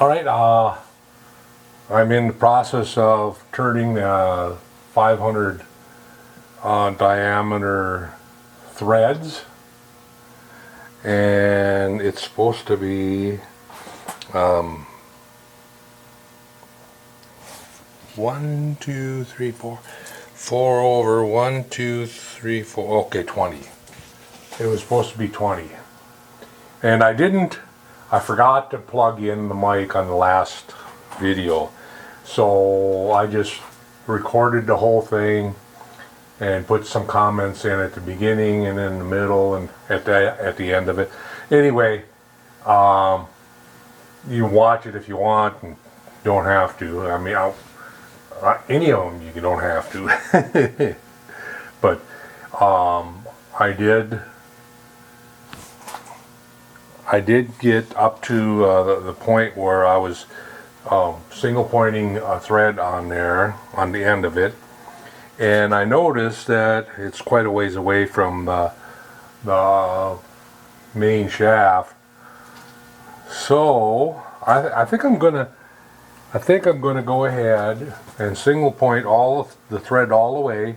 Alright, I'm in the process of turning 500 diameter threads, and it's supposed to be 1, 2, 3, 4, 4 over 1, 2, 3, 4, okay, 20. It was supposed to be 20. And I forgot to plug in the mic on the last video. So I just recorded the whole thing and put some comments in at the beginning and in the middle and at the end of it. Anyway, you watch it if you want and don't have to. I mean, any of them you don't have to. But I did get up to the point where I was single pointing a thread on there, on the end of it, and I noticed that it's quite a ways away from the main shaft. So I think I'm gonna go ahead and single point all of the thread all the way,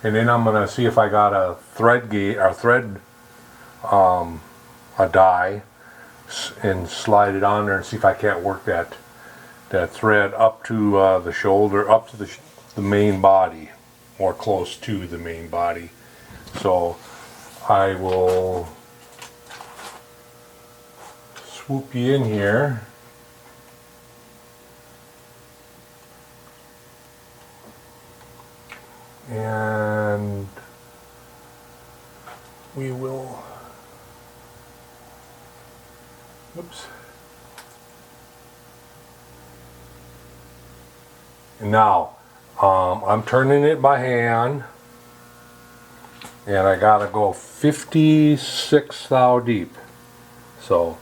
and then I'm gonna see if I got a thread gauge or thread a die and slide it on there and see if I can't work that thread up to the shoulder, up to the main body, or close to the main body. So I will swoop you in here. And we will, oops. And now, I'm turning it by hand, and I gotta go 56 thou deep. So,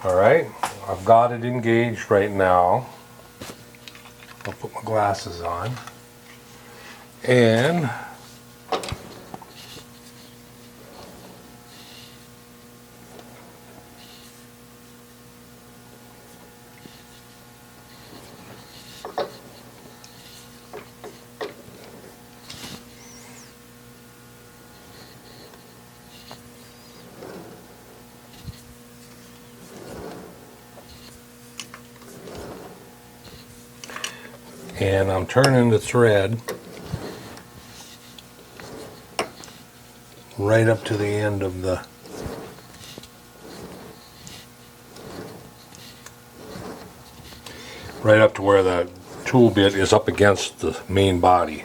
alright, I've got it engaged right now. I'll put my glasses on. And I'm turning the thread right up to the end of the right up to where the tool bit is up against the main body.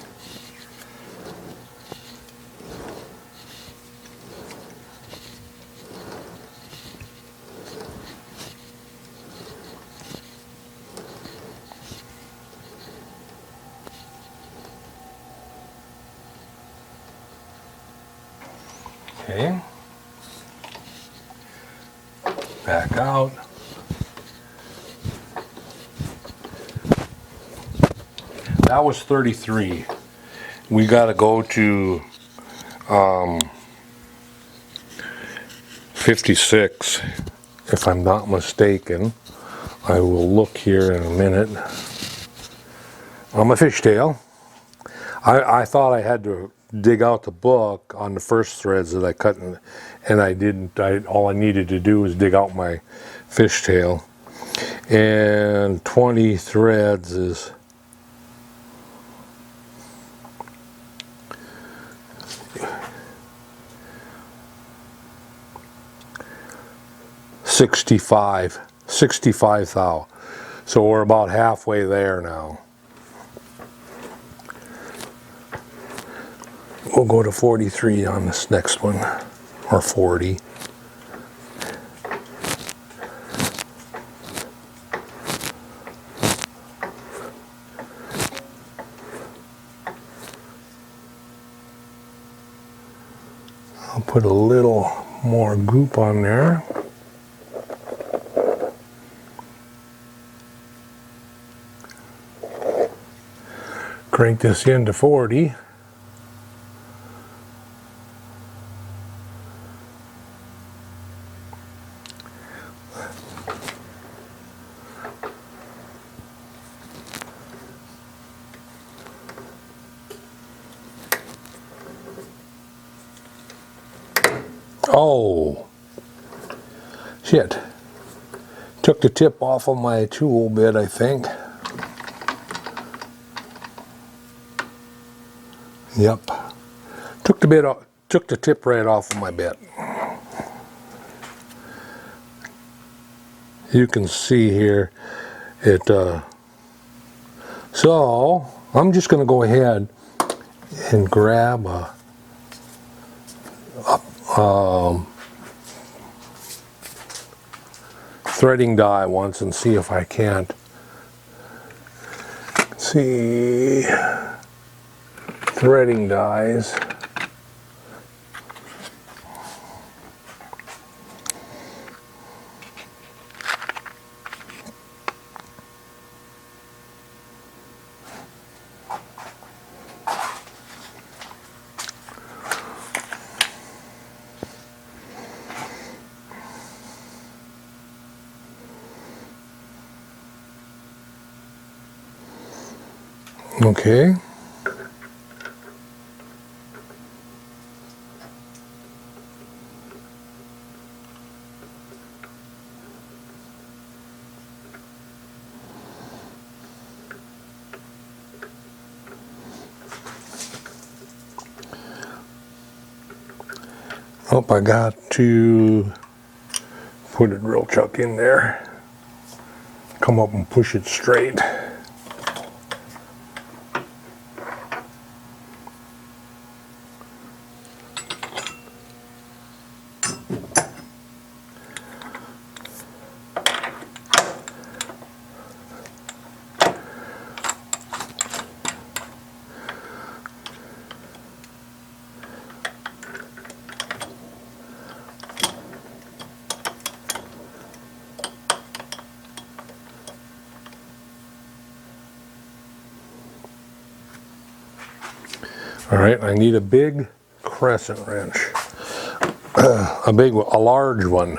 Okay, back out. That was 33. We got to go to 56, if I'm not mistaken. I will look here in a minute. On my fishtail, I thought I had to dig out the book on the first threads that I cut, and I didn't. All I needed to do was dig out my fishtail. And 20 threads is 65 thou. So we're about halfway there now. We'll go to 43 on this next one, or 40. I'll put a little more goop on there. Crank this into 40. Oh, shit. Took the tip off of my tool bit, I think. Yep. Took the tip right off of my bit. You can see here it so I'm just going to go ahead and grab a threading die once and see if I can't see threading dies. Okay. Oh, I got to put a drill chuck in there. Come up and push it straight. All right, I need a big crescent wrench, a large one.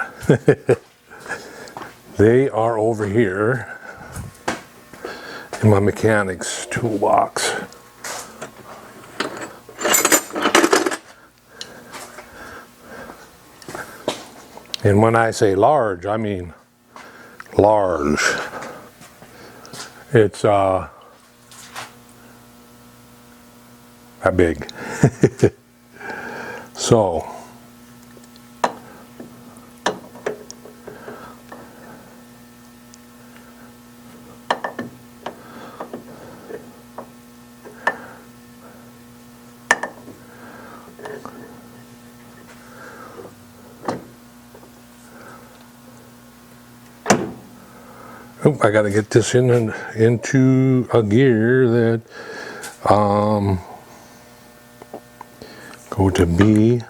They are over here in my mechanics toolbox. And when I say large, I mean large. It's that big. So I got to get this into a gear that go to B1.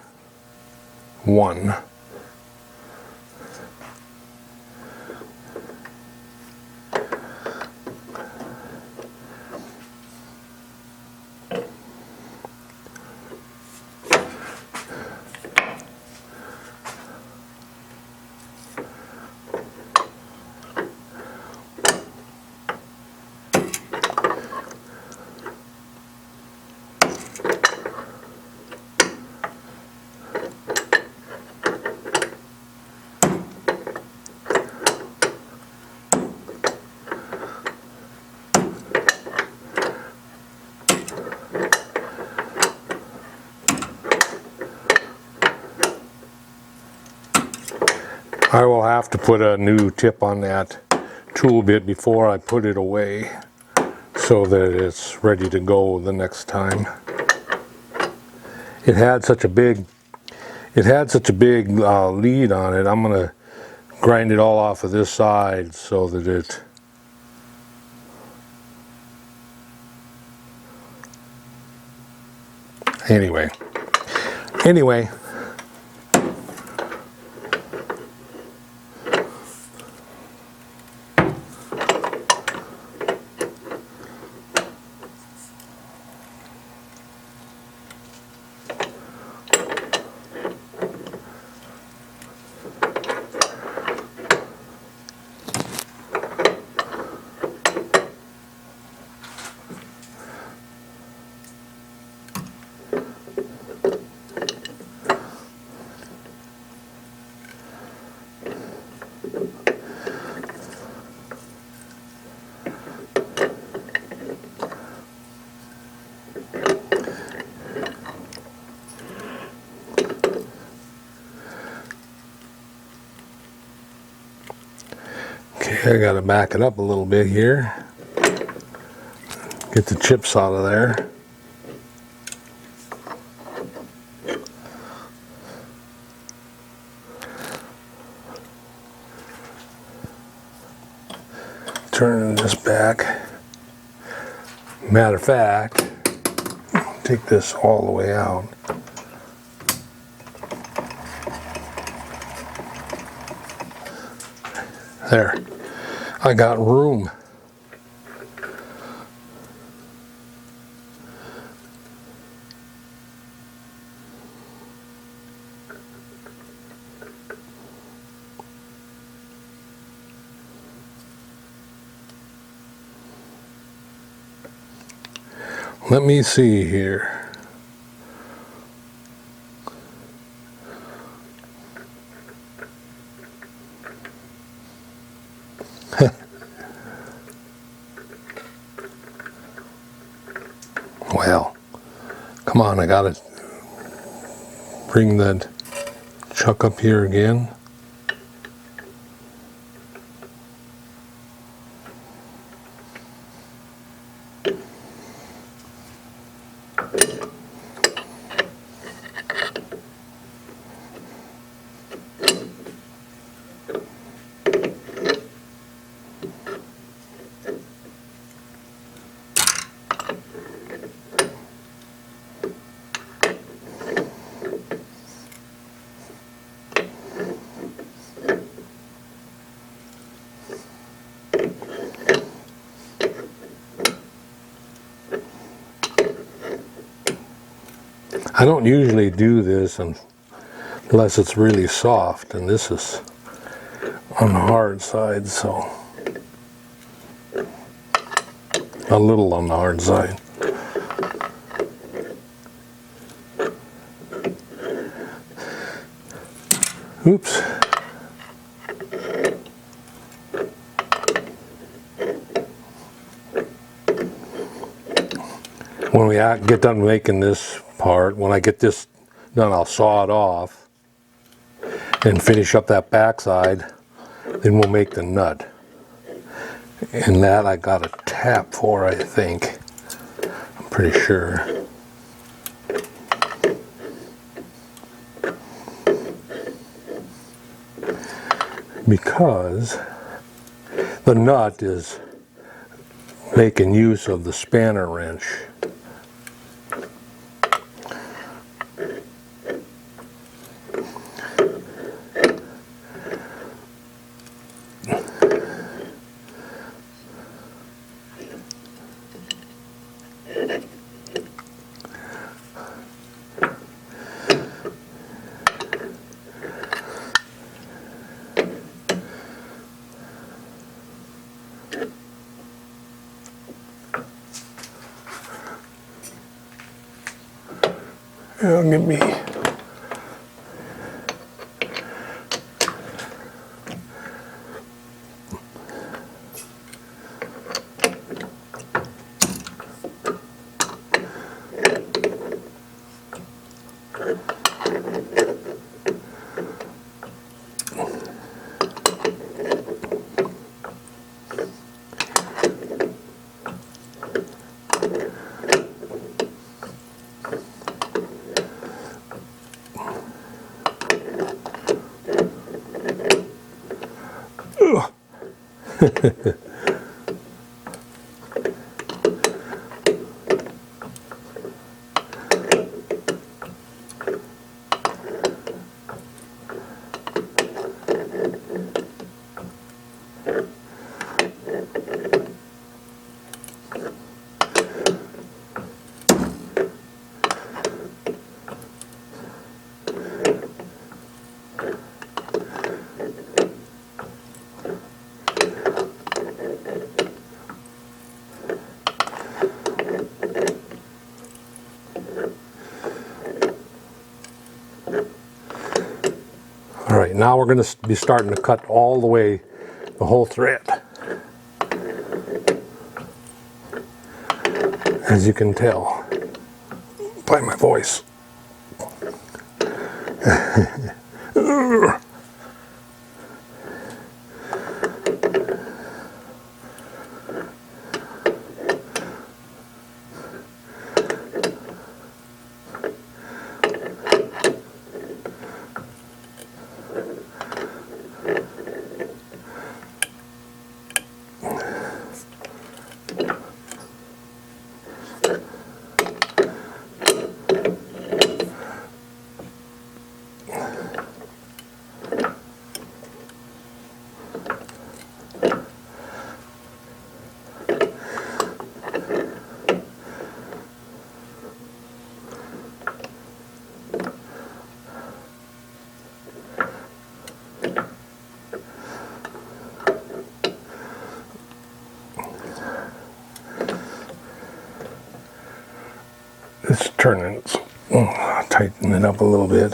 I will have to put a new tip on that tool bit before I put it away so that it's ready to go the next time. It had such a big lead on it. I'm gonna grind it all off of this side so that it anyway. Okay, I gotta back it up a little bit here. Get the chips out of there. Turning this back. Matter of fact, take this all the way out. There. I got room. Let me see here. Well, come on, I gotta bring that chuck up here again. I don't usually do this unless it's really soft, and this is on the hard side, so a little on the hard side. Oops. When we get done making this part, when I get this done, I'll saw it off and finish up that backside. Then we'll make the nut. And that I got a tap for, I think. I'm pretty sure. Because the nut is making use of the spanner wrench. Give me. now we're going to be starting to cut all the way, the whole thread. As you can tell by my voice. It's turning, tighten it up a little bit.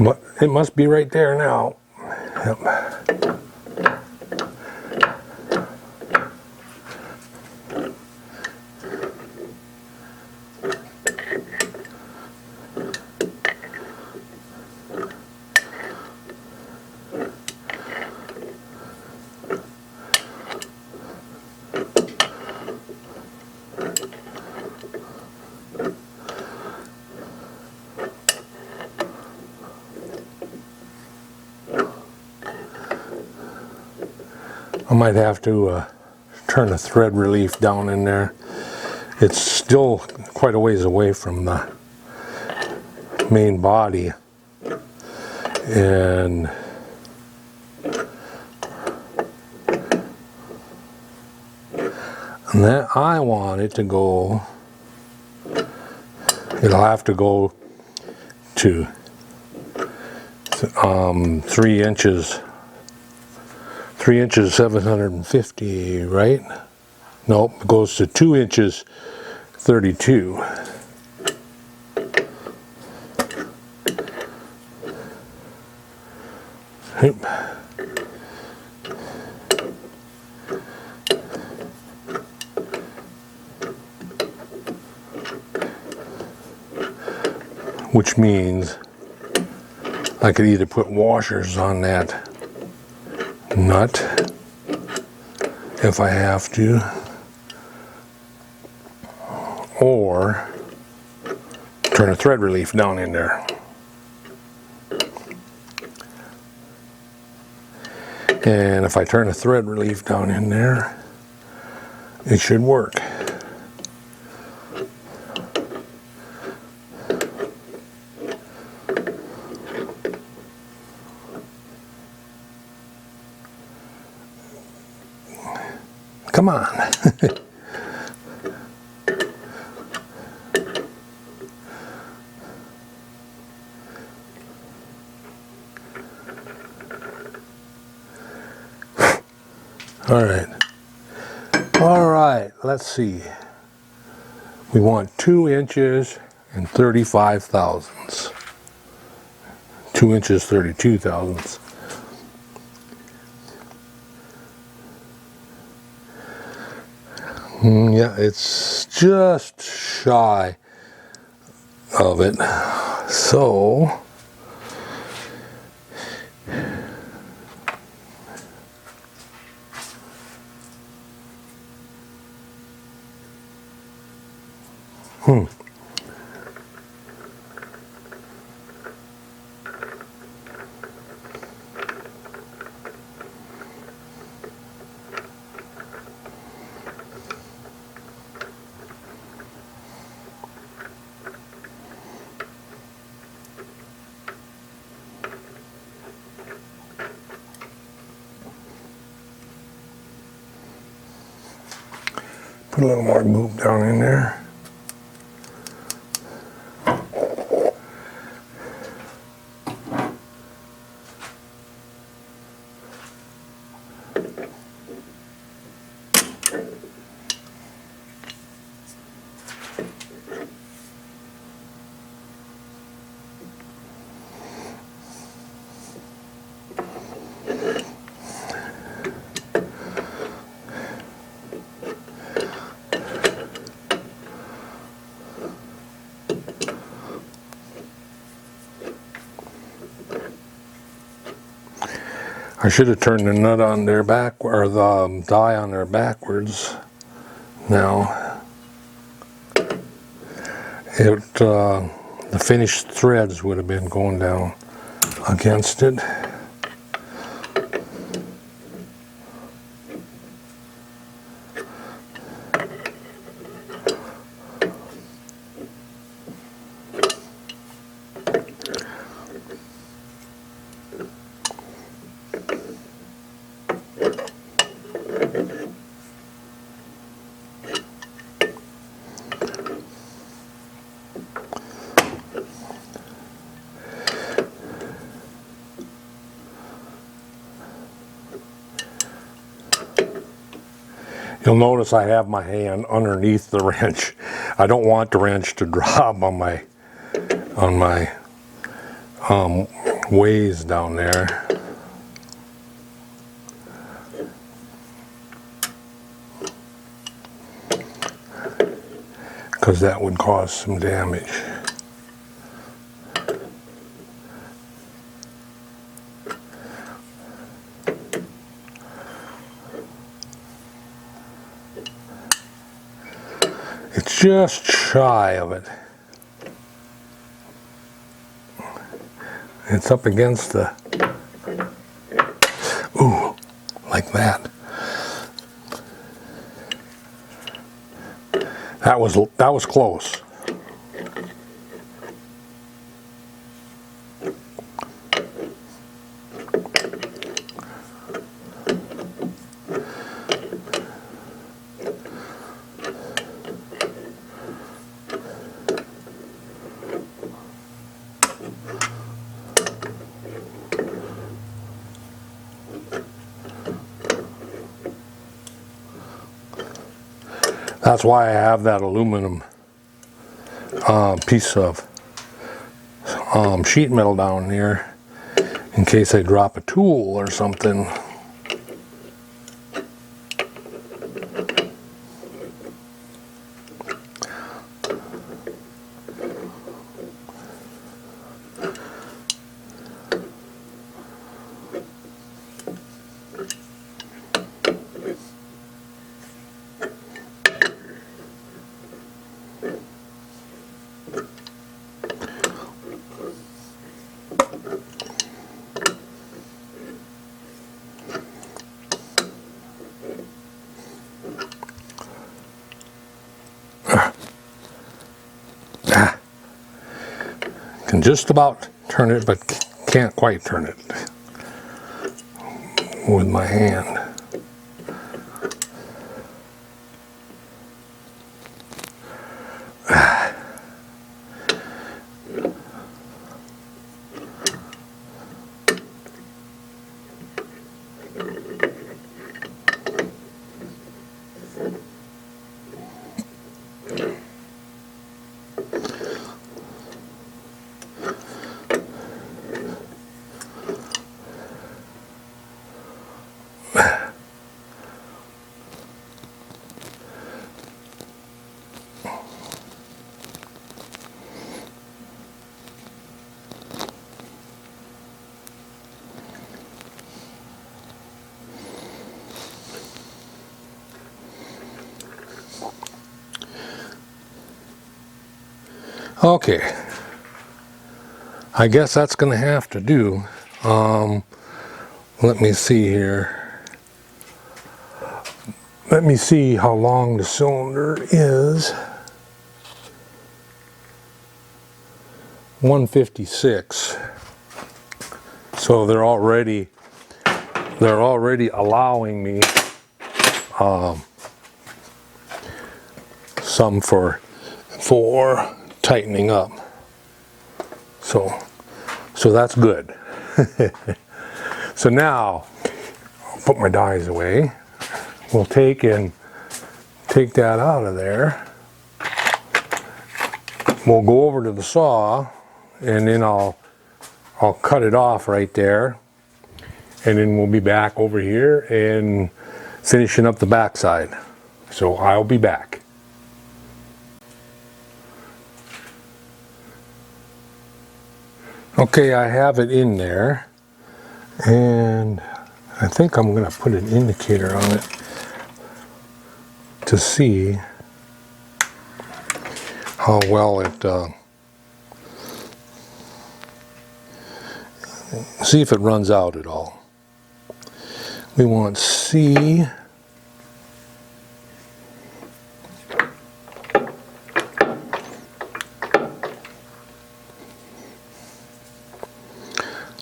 But it must be right there now. Yep. I might have to turn the thread relief down in there. It's still quite a ways away from the main body, and that I want it to go, it'll have to go to 3 inches 750, right? Nope, it goes to 2 inches 32. Yep. Which means I could either put washers on that nut if I have to, or turn a thread relief down in there. And if I turn a thread relief down in there, it should work. Come on. All right, let's see. We want 2 inches and 35 thousandths. 2 inches 32 thousandths. Yeah, it's just shy of it. So Put a little more goop down in there. I should have turned the nut on there back, or the die on there backwards. Now, the finished threads would have been going down against it. You'll notice I have my hand underneath the wrench. I don't want the wrench to drop on my ways down there. Because that would cause some damage. It's just shy of it. It's up against the, ooh, like that. That was close. That's why I have that aluminum piece of sheet metal down there in case I drop a tool or something. Can just about turn it, but can't quite turn it with my hand. Okay, I guess that's going to have to do. Let me see here. Let me see how long the cylinder is. 156. So they're already some for tightening up. So that's good. So now I'll put my dies away. We'll take that out of there. We'll go over to the saw, and then I'll cut it off right there, and then we'll be back over here and finishing up the backside. So I'll be back. Okay, I have it in there, and I think I'm going to put an indicator on it to see how well it, see if it runs out at all. We want C.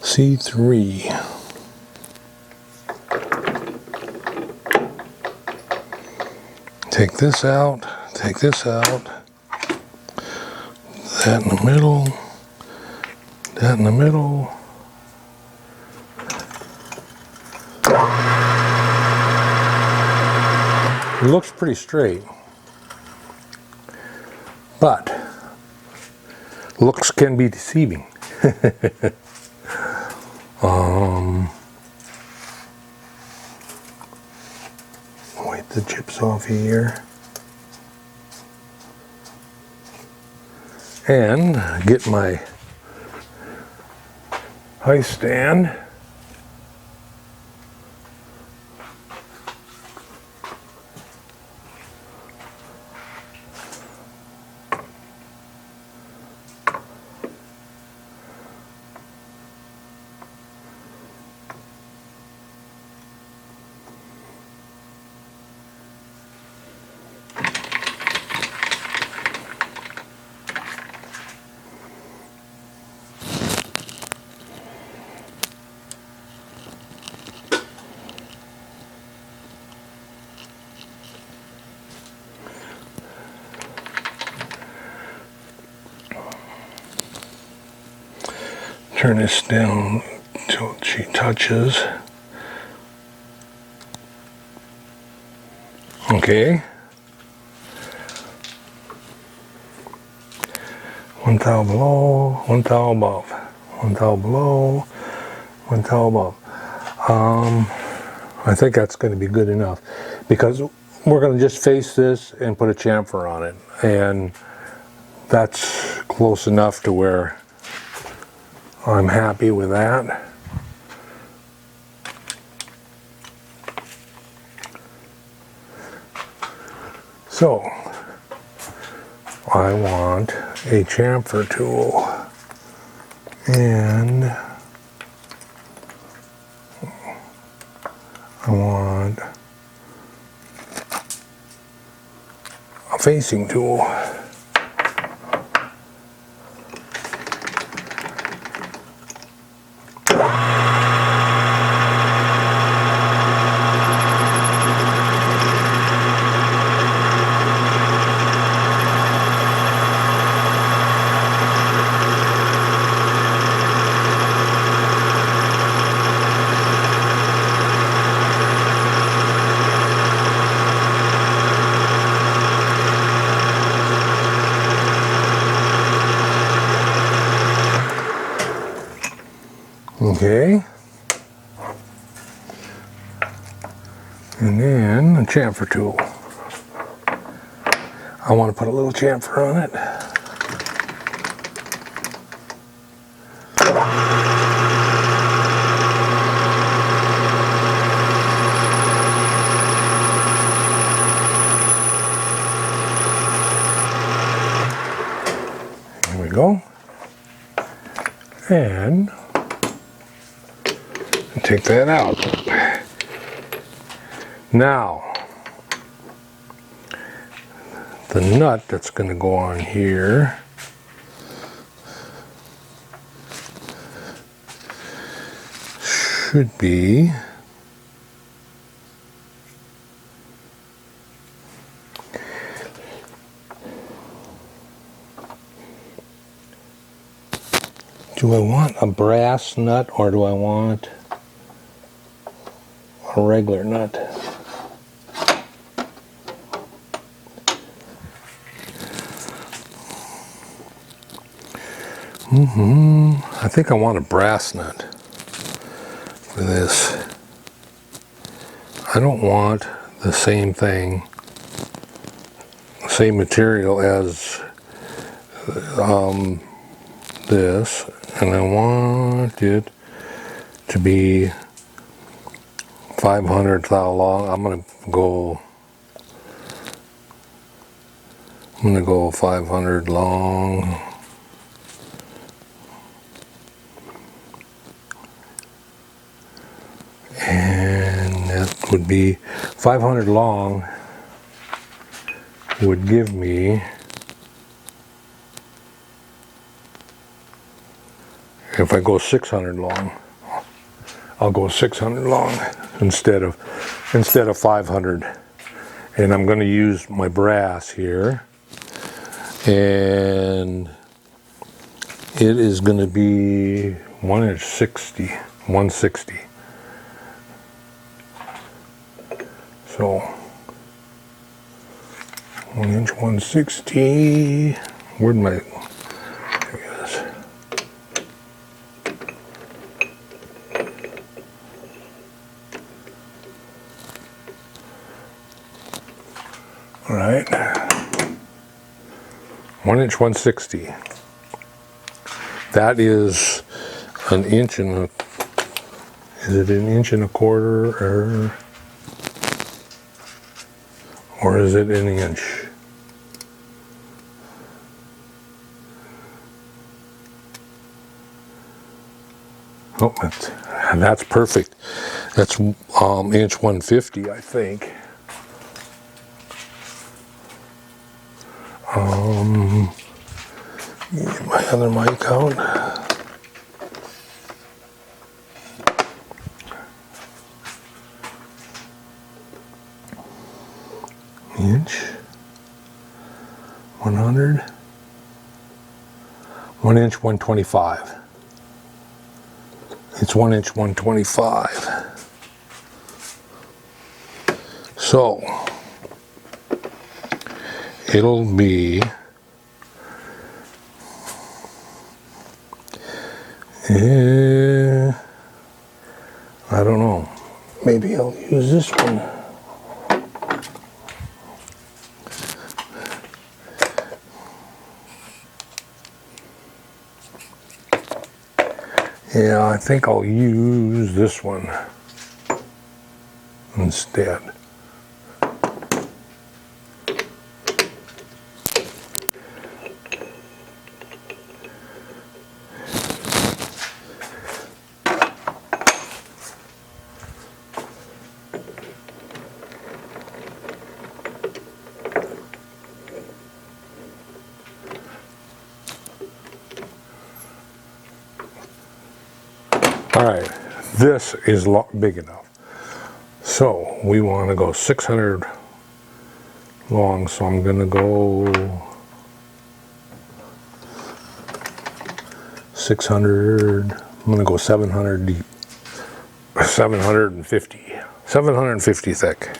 C3. Take this out, take this out, that in the middle, that in the middle. It looks pretty straight, but looks can be deceiving. Wipe the chips off here and get my ice stand. Turn this down till she touches. Okay. One towel below, one towel above, one towel below, one towel above. I think that's going to be good enough, because we're going to just face this and put a chamfer on it, and that's close enough to where I'm happy with that. So I want a chamfer tool, and I want a facing tool. Okay, and then a chamfer tool. I want to put a little chamfer on it. Here we go. And take that out. Now, the nut that's going to go on here should be Do I want a brass nut or do I want a regular nut? I think I want a brass nut for this. I don't want the same thing, same material as this, and I want it to be 500 thou long. I'm gonna go 500 long. And that would be 500 long would give me, if I go 600 long, I'll go 600 long instead of 500. And I'm going to use my brass here, and it is going to be 160. So 1 inch 160. Where'd my, there it is. All right, 1 inch 160. That is an inch and a, is it an inch and a quarter or is it an inch? Oh, that's perfect. That's inch 150, I think. Get my other mic out. Inch 100. 1 inch 125. It's 1 inch 125. So it'll be I don't know. Maybe I'll use this one. Yeah, I think I'll use this one instead. All right, this is big enough. So we want to go 600 long, so I'm going to go 600, I'm going to go 700 deep, 750 thick.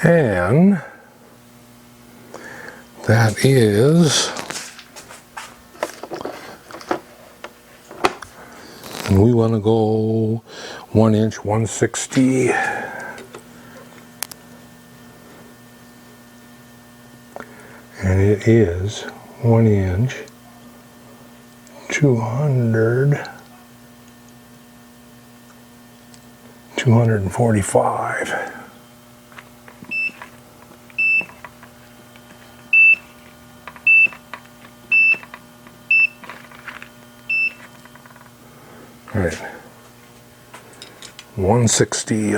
And that is, and we want to go 1 inch 160. And it is 1 inch 245. All right, 160.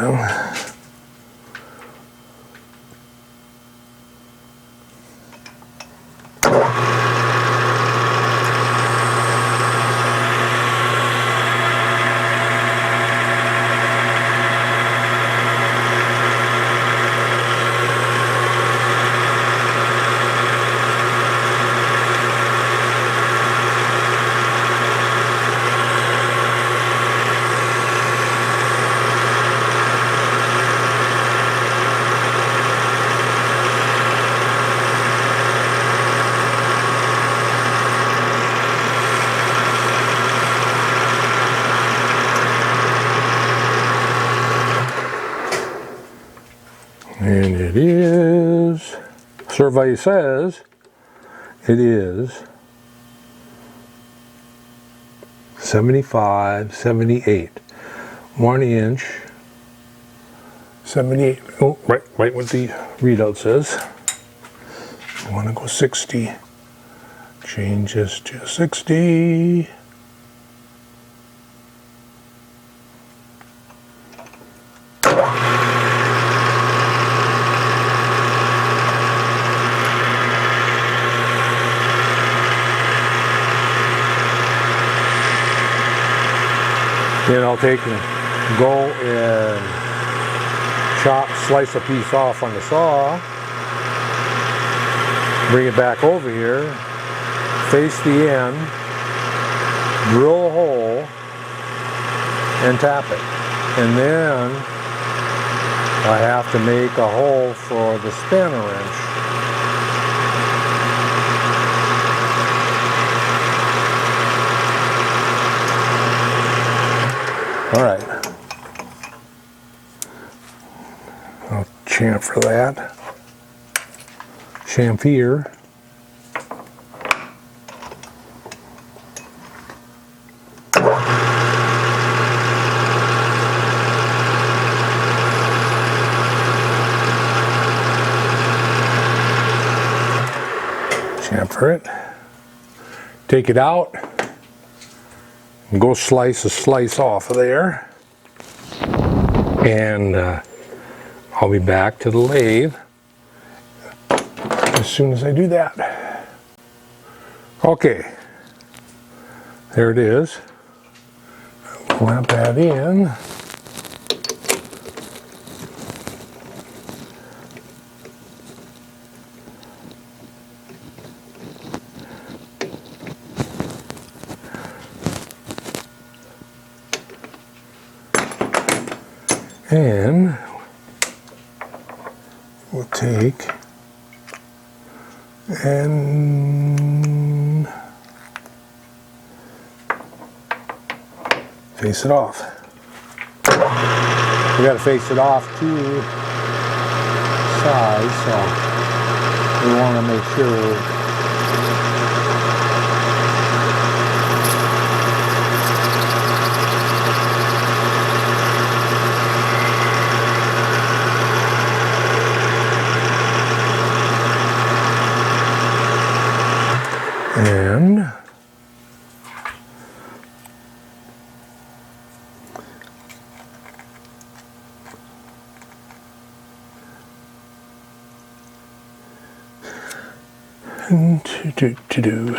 And it is, survey says, it is 75, 78. 1 inch, 78. Oh, right what the readout says. I want to go 60. Change this to 60. Then I'll take and go and slice a piece off on the saw, bring it back over here, face the end, drill a hole, and tap it. And then I have to make a hole for the spanner wrench. All right, I'll chamfer that, chamfer, chamfer it, take it out, and go slice a slice off of there, and I'll be back to the lathe as soon as I do that. Okay, there it is. Clamp that in. And we'll take and face it off. We got to face it off to size, so we want to make sure and to do.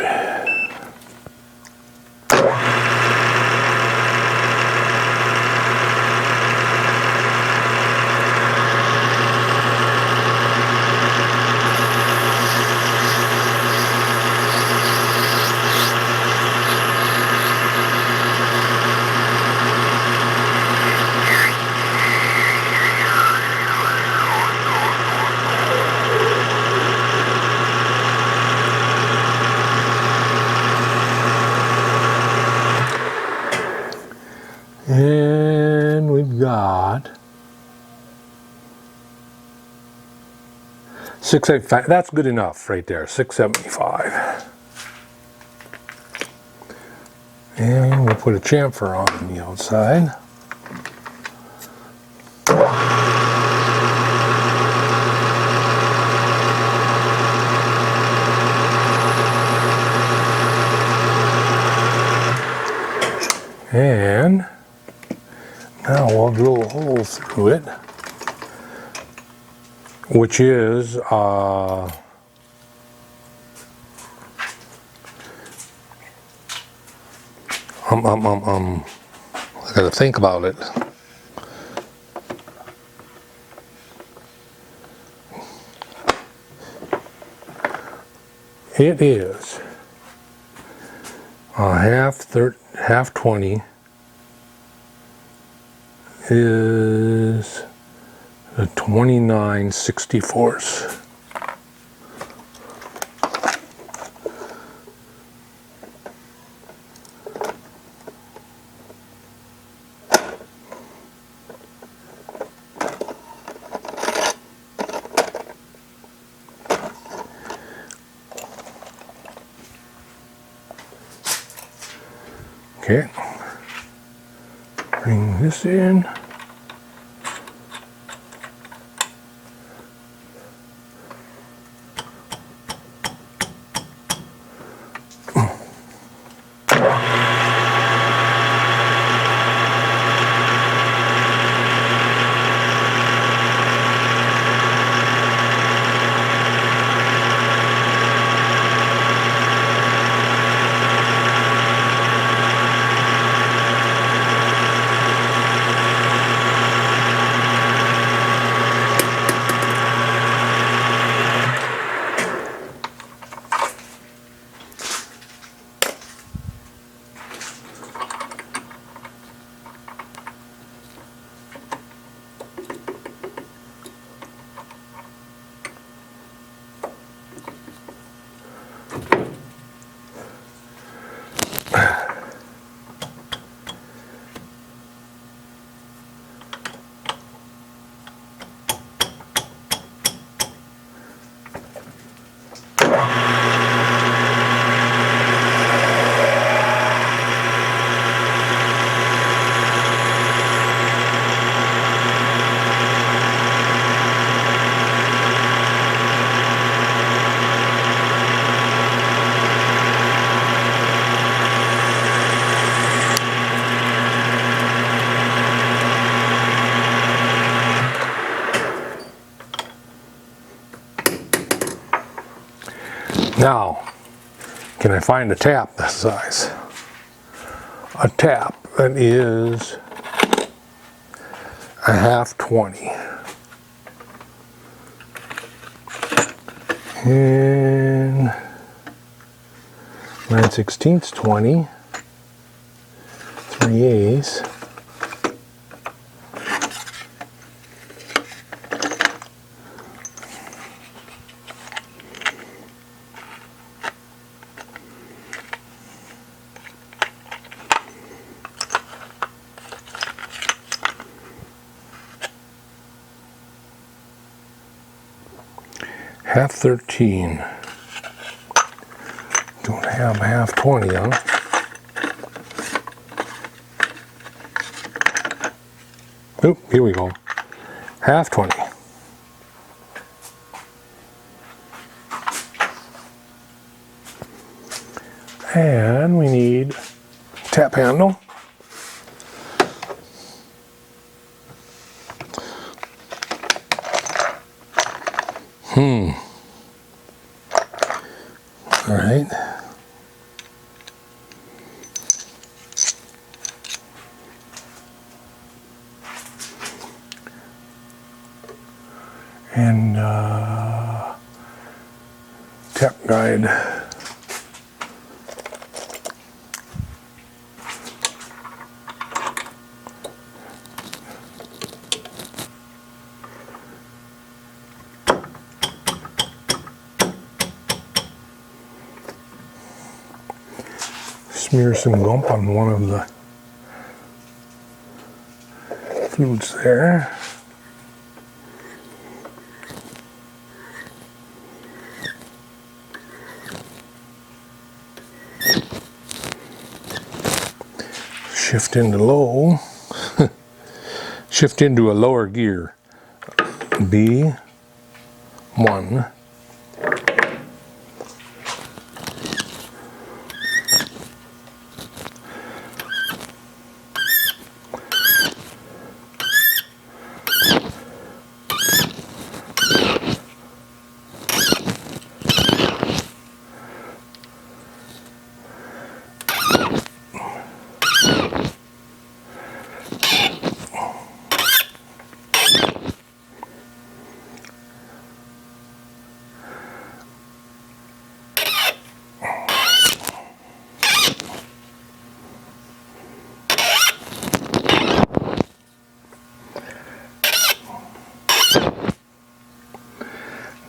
And we've got 675. That's good enough right there. 675. And we'll put a chamfer on the outside. And now we'll drill a hole through it, which is I gotta think about it. It is a half 20 is a 29/64. Okay, bring this in. Now, can I find a tap this size? A tap that is a half 20. And 9/16 20. 3/8. Half 13. Don't have half 20 on. Oop, here we go. Half 20. And we need tap handle. All right. And tap guide. Smear some gump on one of the fluid's there. Shift into low. Shift into a lower gear. B1.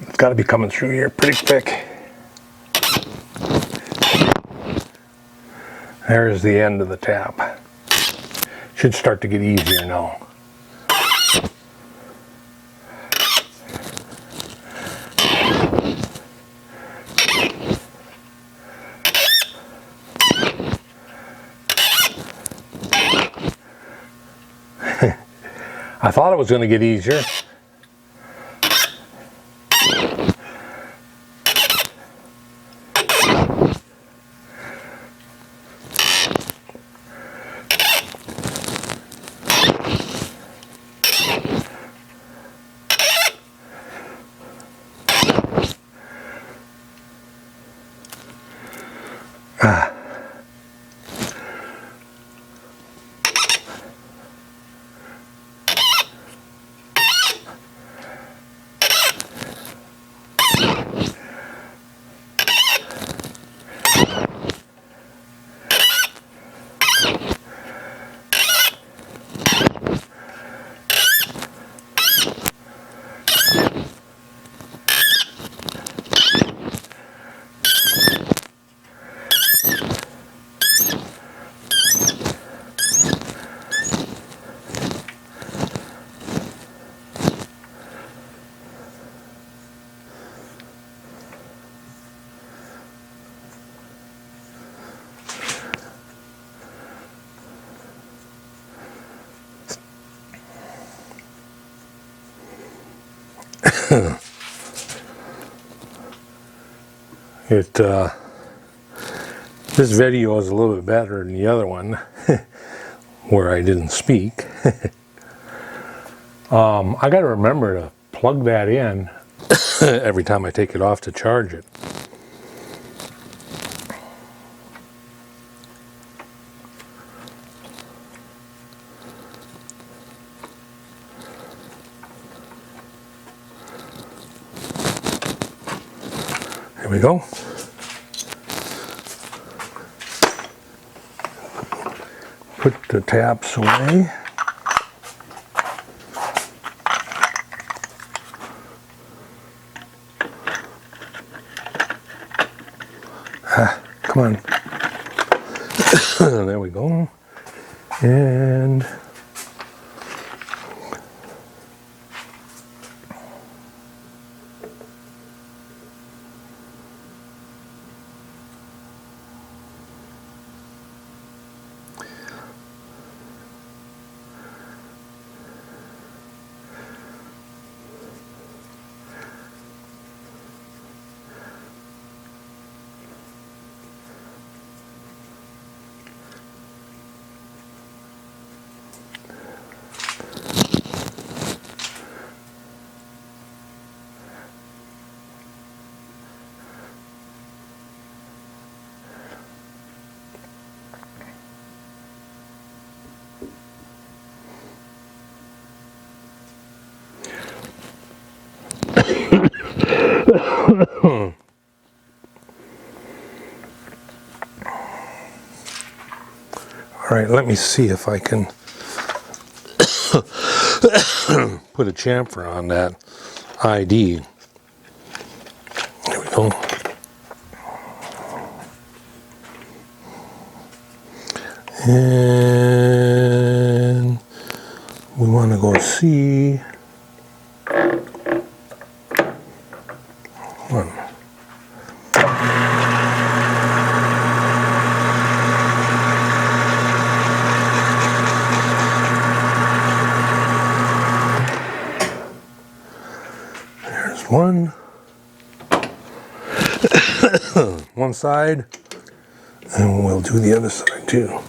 It's got to be coming through here pretty thick. There's the end of the tap. Should start to get easier now. I thought it was going to get easier. This video is a little bit better than the other one where I didn't speak. I got to remember to plug that in every time I take it off to charge it. There we go. Put the taps away. Come on. There we go. And all right, let me see if I can put a chamfer on that ID. There we go. And we want want to go see one. There's one. One side, and we'll do the other side too.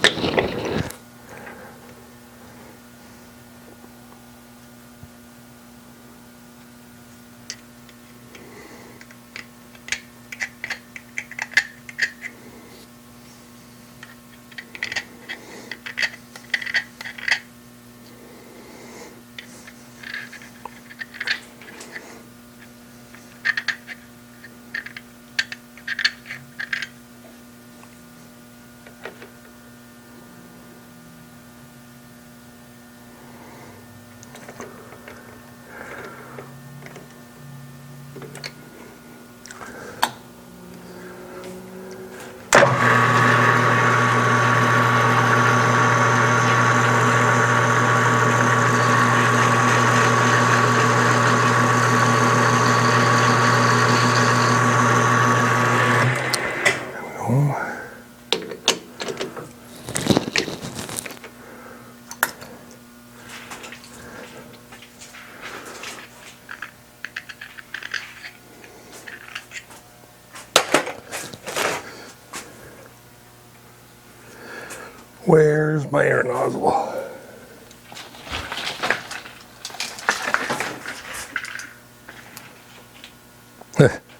Where's my air nozzle?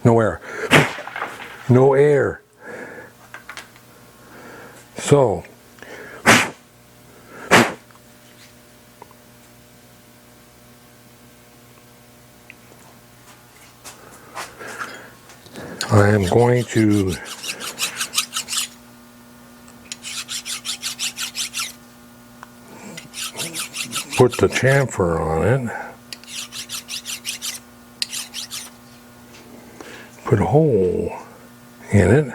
No air. No air. So, I am going to put the chamfer on it. Put a hole in it.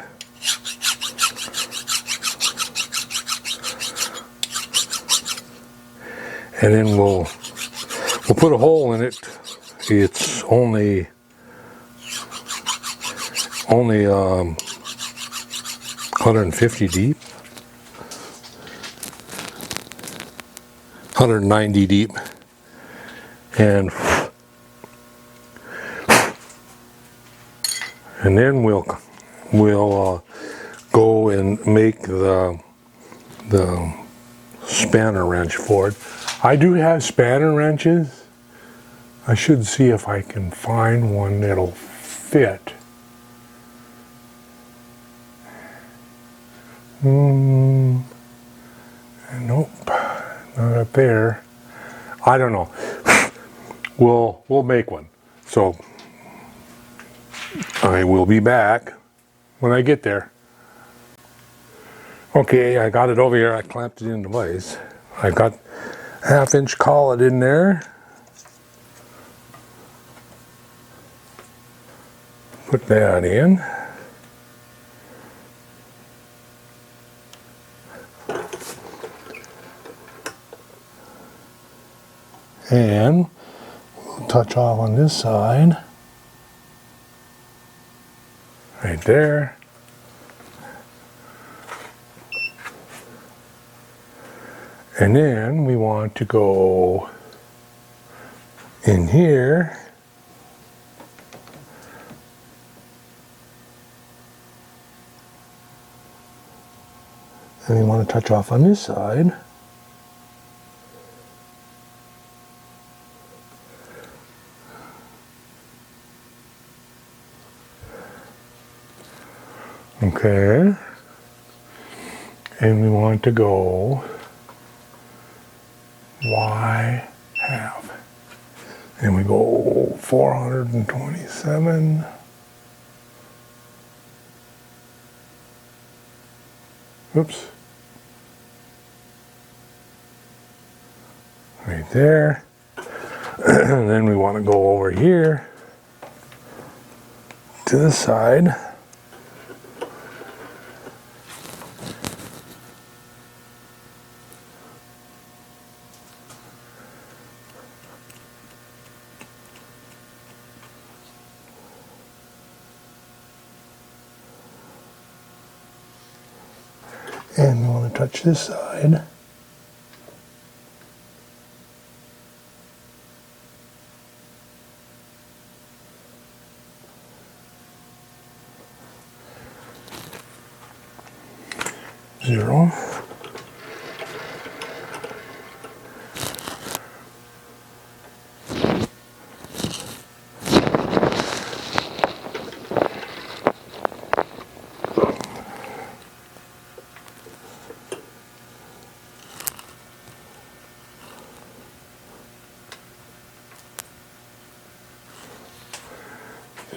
And then we'll put a hole in it. It's only 150 deep, 190 deep, and then we'll go and make the spanner wrench for it. I do have spanner wrenches. I should see if I can find one that'll fit. Nope, not up there. I don't know. We'll make one. So I will be back when I get there. Okay, I got it over here. I clamped it into place. I've got half-inch collet in there. Put that in. And we'll touch off on this side. Right there. And then we want to go in here. And we want to touch off on this side. Okay. And we want to go Y half. And we go 427. Oops. Right there. And then we want to go over here to the side. And we want to touch this side. Zero.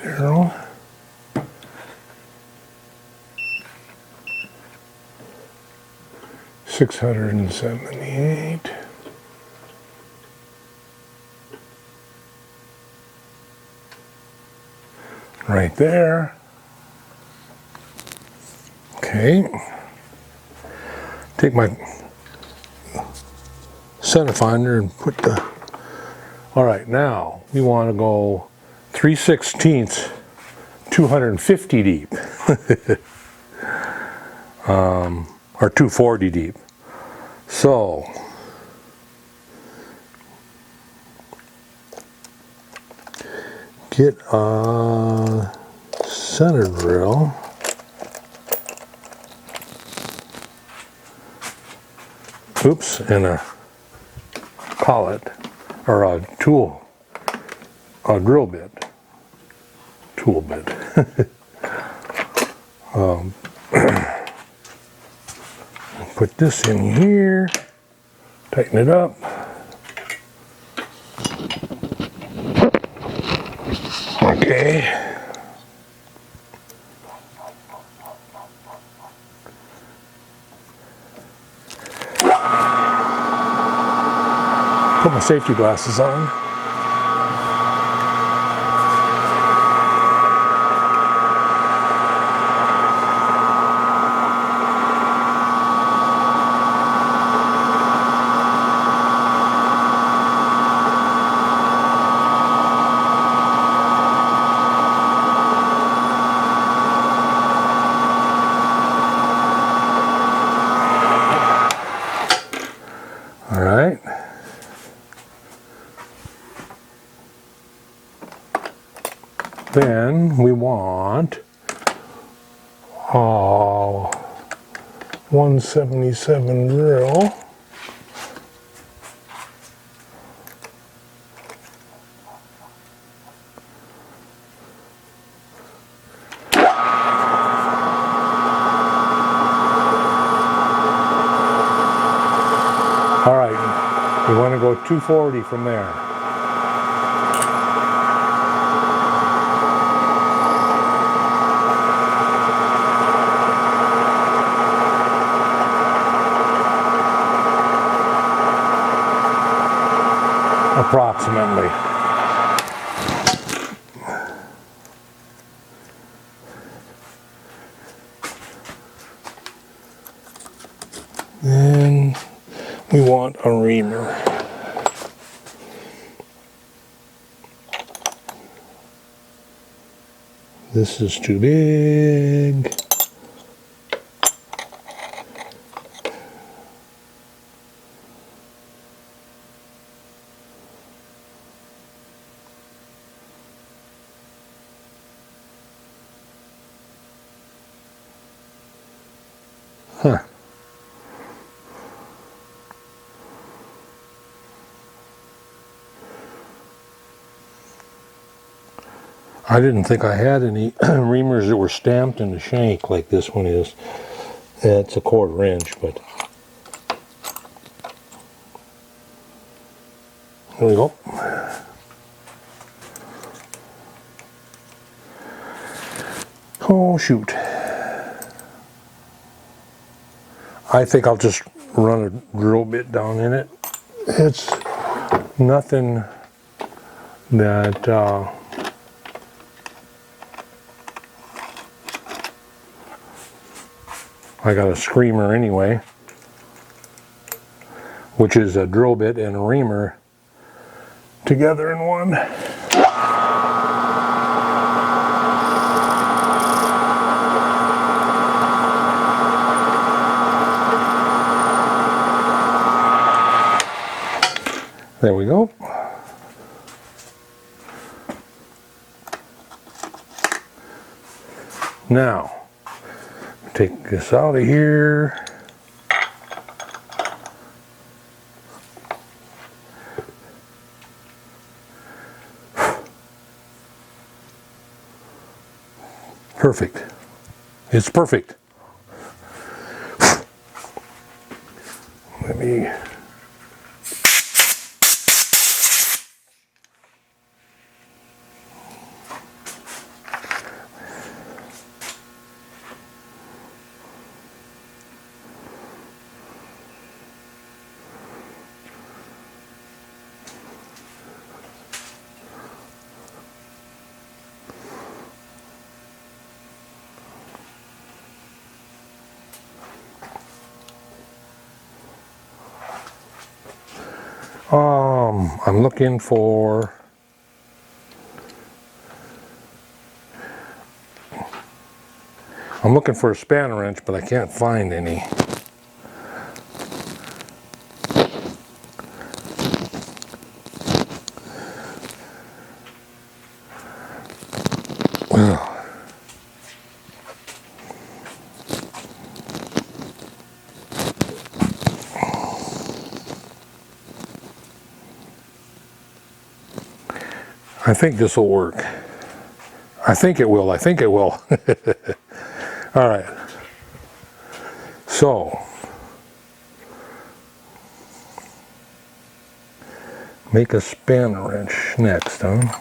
Zero. $678. Right there. Okay. Take my center finder and put the. All right, now we want to go 3/16, 250 deep, or 240 deep. So get a center drill. Oops, and a collet, or a tool, a drill bit, tool bit. Put this in here, tighten it up. Okay. Put my safety glasses on. All right. Then we want 177 drill. All right, we want to go 240 from there. Approximately. Then we want a reamer. This is too big. Huh. I didn't think I had any reamers that were stamped in the shank like this one is. It's a 1/4 inch, but there we go. Oh shoot. I think I'll just run a drill bit down in it. It's nothing that I got a screamer anyway, which is a drill bit and a reamer together in one. There we go. Now, take this out of here. Perfect. It's perfect. Let me... I'm looking for a spanner wrench, but I can't find any. Well, I think this will work. I think it will. I think it will. All right. So, make a spanner wrench next, huh?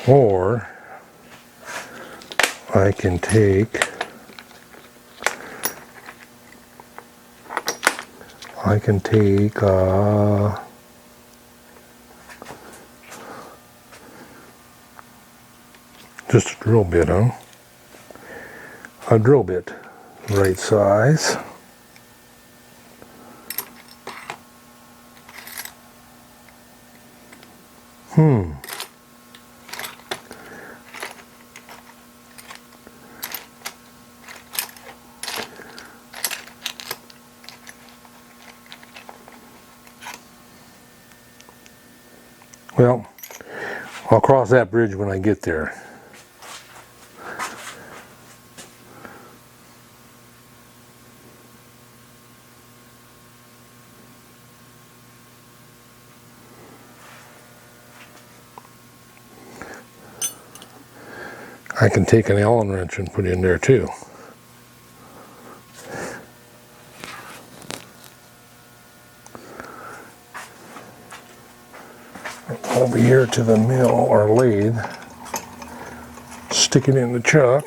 Or I can take just a drill bit, huh? A drill bit, right size. Well, I'll cross that bridge when I get there. I can take an Allen wrench and put in there too. Over here to the mill or lathe, stick it in the chuck.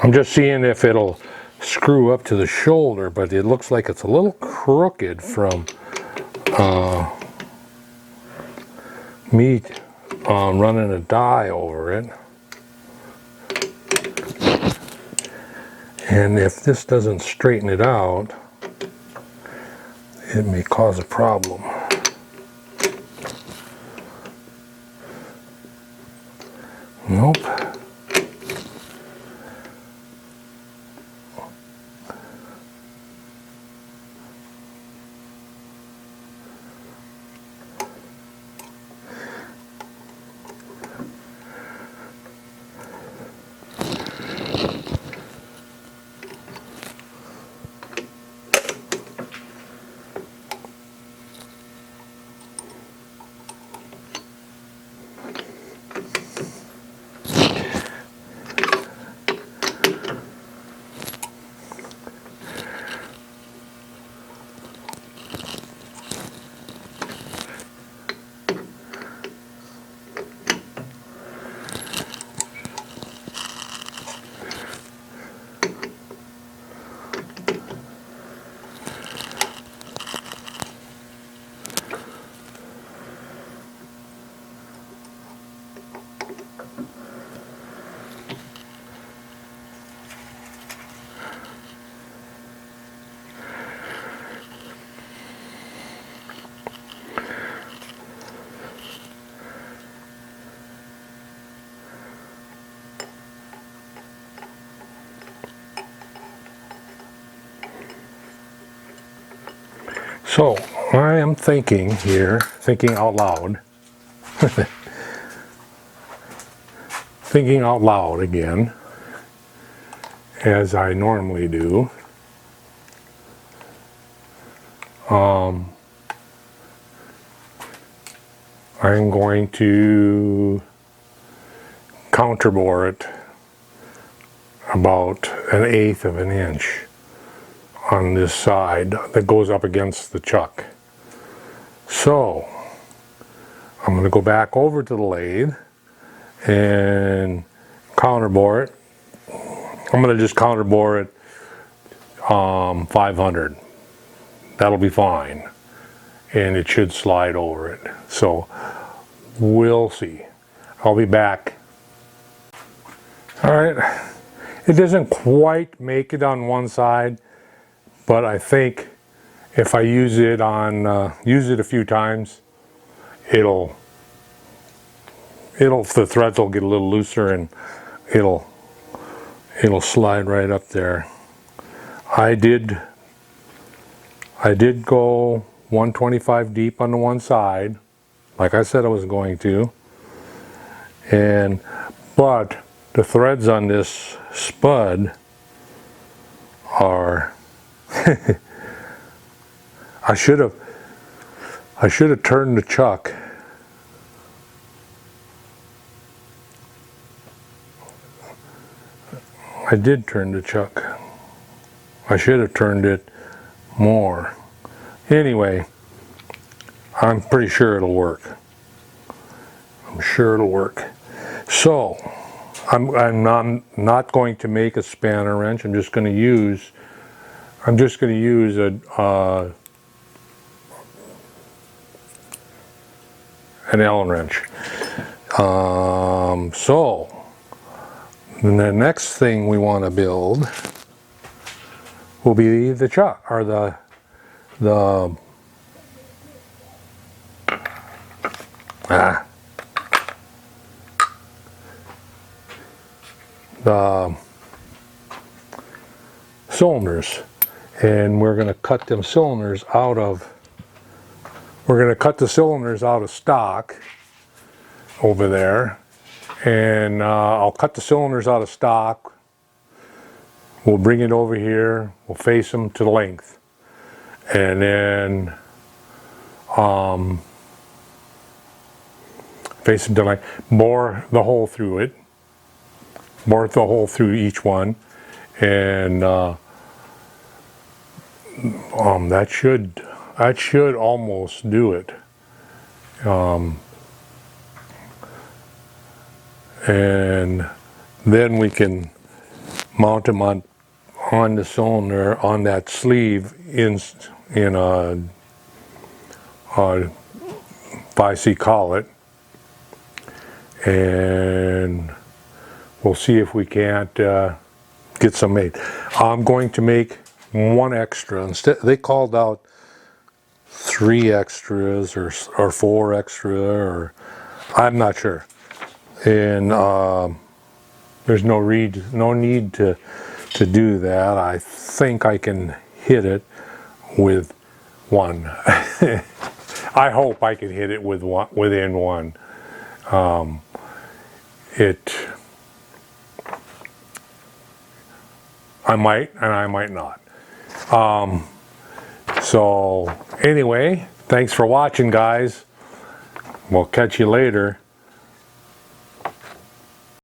I'm just seeing if it'll screw up to the shoulder, but it looks like it's a little crooked from me running a die over it. And if this doesn't straighten it out, it may cause a problem. Nope. So I am thinking here, thinking out loud, thinking out loud again, as I normally do. I'm going to counterbore it about 1/8 of an inch on this side that goes up against the chuck. So I'm going to go back over to the lathe and counterbore it. I'm going to just counterbore it 500. That'll be fine, and it should slide over it. So we'll see. I'll be back. All right, it doesn't quite make it on one side, but I think if I use it a few times, the threads will get a little looser and it'll slide right up there. I did go 125 deep on the one side, like I said I was going to, but the threads on this spud are I should have turned the chuck. I did turn the chuck. I should have turned it more. Anyway, I'm pretty sure it'll work. I'm sure it'll work. So I'm not going to make a spanner wrench. I'm just going to use an Allen wrench. So the next thing we want to build will be the chuck, or the cylinders, and we're going to cut them cylinders out of. We're going to cut the cylinders out of stock over there, and I'll cut the cylinders out of stock. We'll bring it over here. We'll face them to the length, and then face them to length. Bore the hole through it. Bore the hole through each one, and that should almost do it. And then we can mount them on the cylinder, on that sleeve in a 5C collet, and we'll see if we can't get some made. I'm going to make one extra. Instead, they called out 3 extras or 4 extra, or I'm not sure. And there's no need to do that. I think I can hit it with one. I hope I can hit it with one, within one. I might and I might not. So anyway, thanks for watching, guys. We'll catch you later.